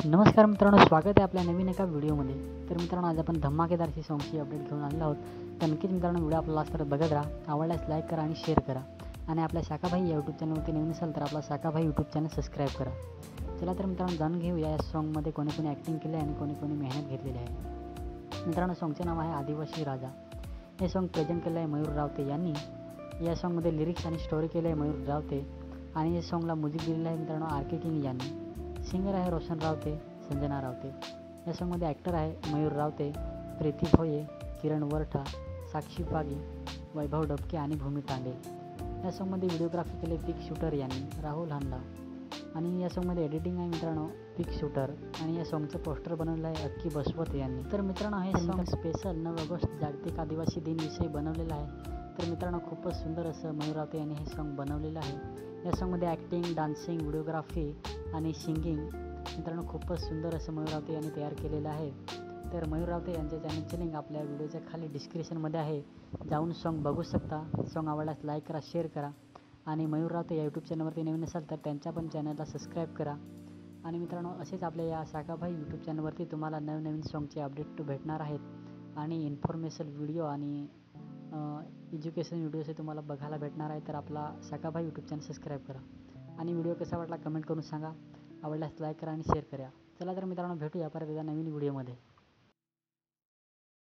नमस्कार मित्रांनो, स्वागत आहे आपल्या नवीन एका व्हिडिओमध्ये. तर मित्रांनो, आज आपण धमाकेदारची सॉंगची अपडेट घेऊन आलेलो आहोत. तर नक्कीच मित्रांनो, व्हिडिओ आपला लास्ट पर्यंत बघत राहा. आवडल्यास लाईक करा आणि शेअर करा. आणि आपल्या शाखाभाई यूट्यूब चॅनलवरती नवीन असाल तर आपला शाखाभाई यूट्यूब चॅनल सबस्क्राईब करा. चला तर मित्रांनो, जाणून घेऊया या सॉन्गमध्ये कोणी कोणी ॲक्टिंग केली आहे आणि कोणी कोणी मेहनत घेतलेली आहे. मित्रांनो, सॉन्गचे नाव आहे आदिवासी राजा. हे सॉन्ग प्रेझेंट केलं आहे मयूर रावते यांनी. या सॉन्गमध्ये लिरिक्स आणि स्टोरी केलं आहे मयूर रावते आणि या सॉन्गला म्युझिक दिलेलं आहे मित्रांनो आर.के. किंग यांनी. सिंगर आहे रोशन रावते, संजना रावते. या सॉन्गमध्ये ॲक्टर आहे मयूर रावते, प्रीती भोये, किरण वरठा, साक्षी पागी, वैभव डबके आणि भूमी तांडे. या सॉन्गमध्ये व्हिडिओग्राफी केली पिक शूटर यांनी, राहुल हांडा. आणि या सॉन्गमध्ये एडिटिंग आहे मित्रांनो पिक शूटर. आणि या सॉन्गचं पोस्टर बनवलं आहे अक्की बसवत यांनी. तर मित्रांनो, हे सॉन्ग स्पेशल 9 ऑगस्ट जागतिक आदिवासी दिनविषयी बनवलेलं आहे. तर मित्रांनो, खूपच सुंदर असं मयूर रावते यांनी हे सॉन्ग बनवलेलं आहे. या सॉन्गमध्ये ॲक्टिंग, डान्सिंग, व्हिडिओग्राफी आणि सिंगिंग मित्रांनो खूपच सुंदर असं मयूर रावते यांनी तयार केलेलं आहे. तर मयूर रावते यांच्या चॅनलची लिंक आपल्या व्हिडिओच्या खाली डिस्क्रिप्शनमध्ये आहे. जाऊन सॉन्ग बघू शकता. सॉन्ग आवडल्यास लाईक करा, शेअर करा. आणि मयूर रावते या यूट्यूब चॅनलवरती नवीन असाल तर त्यांच्या पण चॅनलला सबस्क्राईब करा. आणि मित्रांनो, असेच आपल्या या शाखाभाई यूट्यूब चॅनलवरती तुम्हाला नवनवीन सॉन्गचे अपडेट भेटणार आहेत. आणि इन्फॉर्मेशन व्हिडिओ आणि एज्युकेशन व्हिडिओज तुम्हाला बघायला भेटणार आहे. तर आपला शाखाभाई यूट्यूब चॅनल सबस्क्राईब करा. आणि व्हिडिओ कसा वाटला कमेंट करून सांगा. आवडल्यास लाईक करा आणि शेअर करा. चला तर मित्रांनो, भेटूया परत एकदा नवीन व्हिडिओमध्ये.